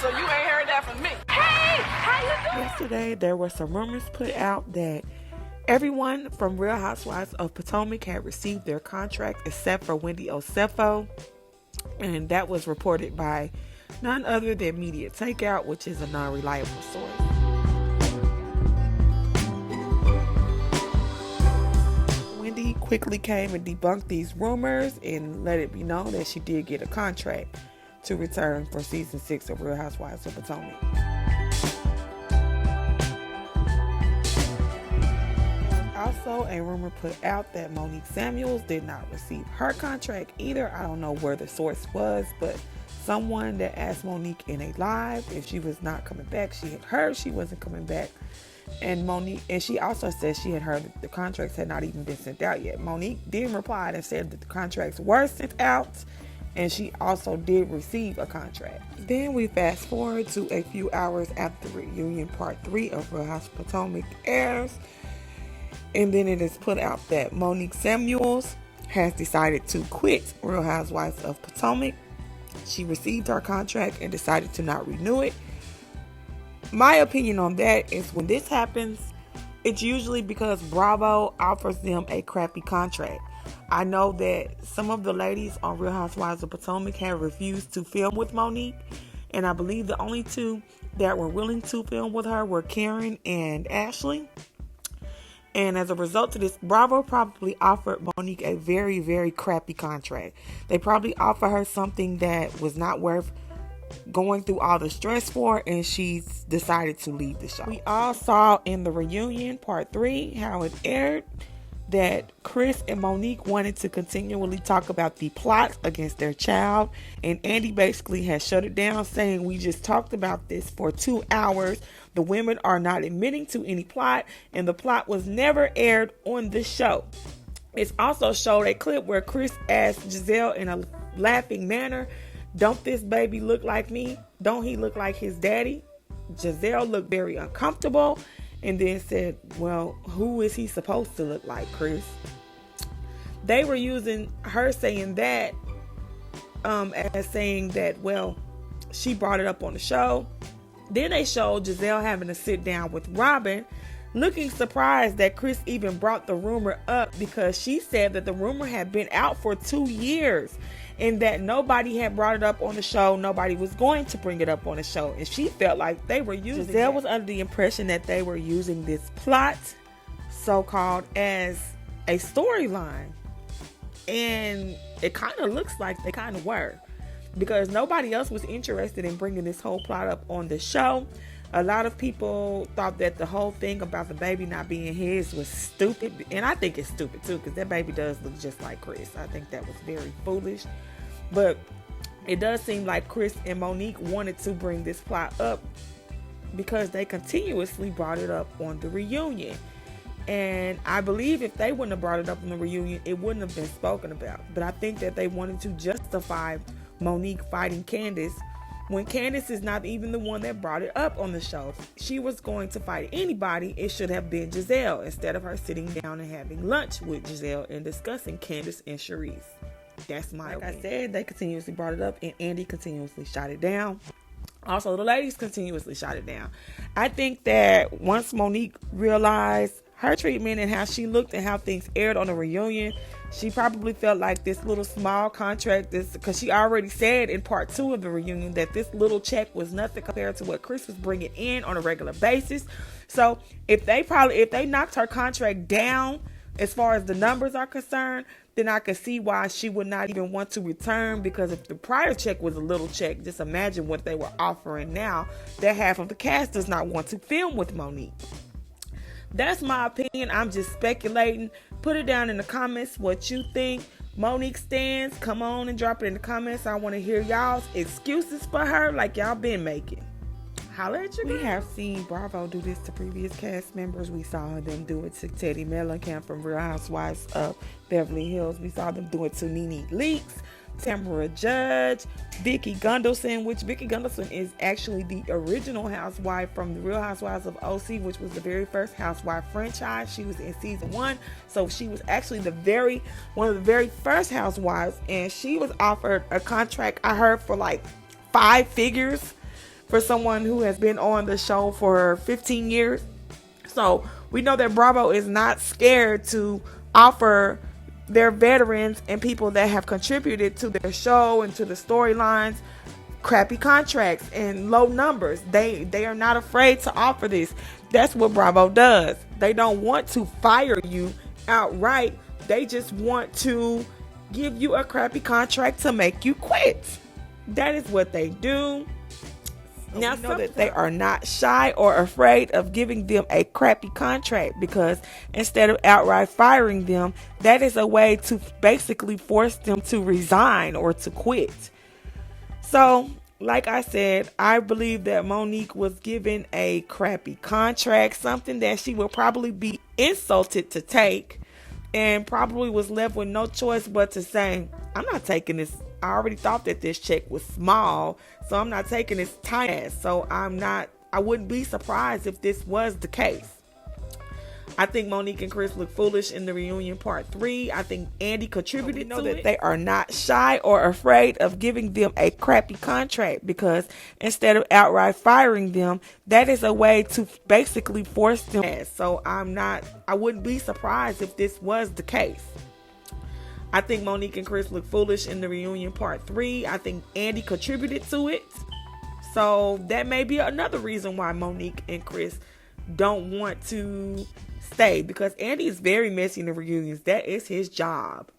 So you ain't heard that from me. Hey, how you doing? Yesterday, there were some rumors put out that everyone from Real Housewives of Potomac had received their contract except for Wendy Osefo. And that was reported by none other than Media Takeout, which is a non-reliable source. Wendy quickly came and debunked these rumors and let it be known that she did get a contract to return for season 6 of Real Housewives of Potomac. Also, a rumor put out that Monique Samuels did not receive her contract either. I don't know where the source was, but someone that asked Monique in a live if she was not coming back. She had heard she wasn't coming back. And she also said she had heard that the contracts had not even been sent out yet. Monique did reply and said that the contracts were sent out, and she also did receive a contract. Then we fast forward to a few hours after the reunion part 3 of Real House of Potomac airs. And then it is put out that Monique Samuels has decided to quit Real Housewives of Potomac. She received her contract and decided to not renew it. My opinion on that is when this happens, it's usually because Bravo offers them a crappy contract. I know that some of the ladies on Real Housewives of Potomac have refused to film with Monique. And I believe the only two that were willing to film with her were Karen and Ashley. And as a result of this, Bravo probably offered Monique a very, very crappy contract. They probably offered her something that was not worth going through all the stress for, and she's decided to leave the show. We all saw in the reunion part 3 how it aired that Chris and Monique wanted to continually talk about the plot against their child, and Andy basically has shut it down, saying we just talked about this for 2 hours. The women are not admitting to any plot, and the plot was never aired on the show. It's also showed a clip where Chris asked Giselle in a laughing manner, "Don't this baby look like me? Don't he look like his daddy?" Giselle looked very uncomfortable and then said, "Well, who is he supposed to look like, Chris?" They were using her saying that as saying that, well, she brought it up on the show. Then they showed Giselle having to sit down with Robin, looking surprised that Chris even brought the rumor up, because she said that the rumor had been out for 2 years and that nobody had brought it up on the show. Nobody was going to bring it up on the show. And she felt like they were using it. Giselle was under the impression that they were using this plot, so-called, as a storyline. And it kind of looks like they kind of were, because nobody else was interested in bringing this whole plot up on the show. A lot of people thought that the whole thing about the baby not being his was stupid. And I think it's stupid too, because that baby does look just like Chris. I think that was very foolish. But it does seem like Chris and Monique wanted to bring this plot up because they continuously brought it up on the reunion. And I believe if they wouldn't have brought it up on the reunion, it wouldn't have been spoken about. But I think that they wanted to justify Monique fighting Candace when Candace is not even the one that brought it up on the show. If she was going to fight anybody, it should have been Giselle, instead of her sitting down and having lunch with Giselle and discussing Candace and Charisse. That's my opinion. Like I said, they continuously brought it up and Andy continuously shot it down. Also, the ladies continuously shot it down. I think that once Monique realized her treatment and how she looked and how things aired on the reunion, she probably felt like this little small contract, because she already said in part 2 of the reunion that this little check was nothing compared to what Chris was bringing in on a regular basis. So if they knocked her contract down as far as the numbers are concerned, then I could see why she would not even want to return, because if the prior check was a little check, just imagine what they were offering now, that half of the cast does not want to film with Monique. That's my opinion. I'm just speculating. Put it down in the comments what you think. Monique stands. Come on and drop it in the comments. I want to hear y'all's excuses for her like y'all been making. Holla at you. We have seen Bravo do this to previous cast members. We saw them do it to Teddy Mellencamp from Real Housewives of Beverly Hills. We saw them do it to Nene Leakes, Tamara Judge, Vicki Gunvalson, which Vicki Gunvalson is actually the original housewife from the Real Housewives of OC, which was the very first housewife franchise. She was in season 1, so she was actually one of the very first housewives, and she was offered a contract, I heard, for like 5 figures for someone who has been on the show for 15 years. So we know that Bravo is not scared to offer their veterans and people that have contributed to their show and to the storylines crappy contracts and low numbers. They are not afraid to offer this. That's what Bravo does. They don't want to fire you outright. They just want to give you a crappy contract to make you quit. That is what they do. Now, we know that they are not shy or afraid of giving them a crappy contract, because instead of outright firing them, that is a way to basically force them to resign or to quit. So, like I said, I believe that Monique was given a crappy contract, something that she will probably be insulted to take, and probably was left with no choice but to say, I'm not taking this. I already thought that this check was small, so I'm not taking this tiny. So I wouldn't be surprised if this was the case. I think Monique and Chris look foolish in the reunion part 3. I think Andy contributed to it. They are not shy or afraid of giving them a crappy contract, because instead of outright firing them, that is a way to basically force them. So I wouldn't be surprised if this was the case. I think Monique and Chris look foolish in the reunion part 3. I think Andy contributed to it. So that may be another reason why Monique and Chris don't want to stay, because Andy is very messy in the reunions. That is his job.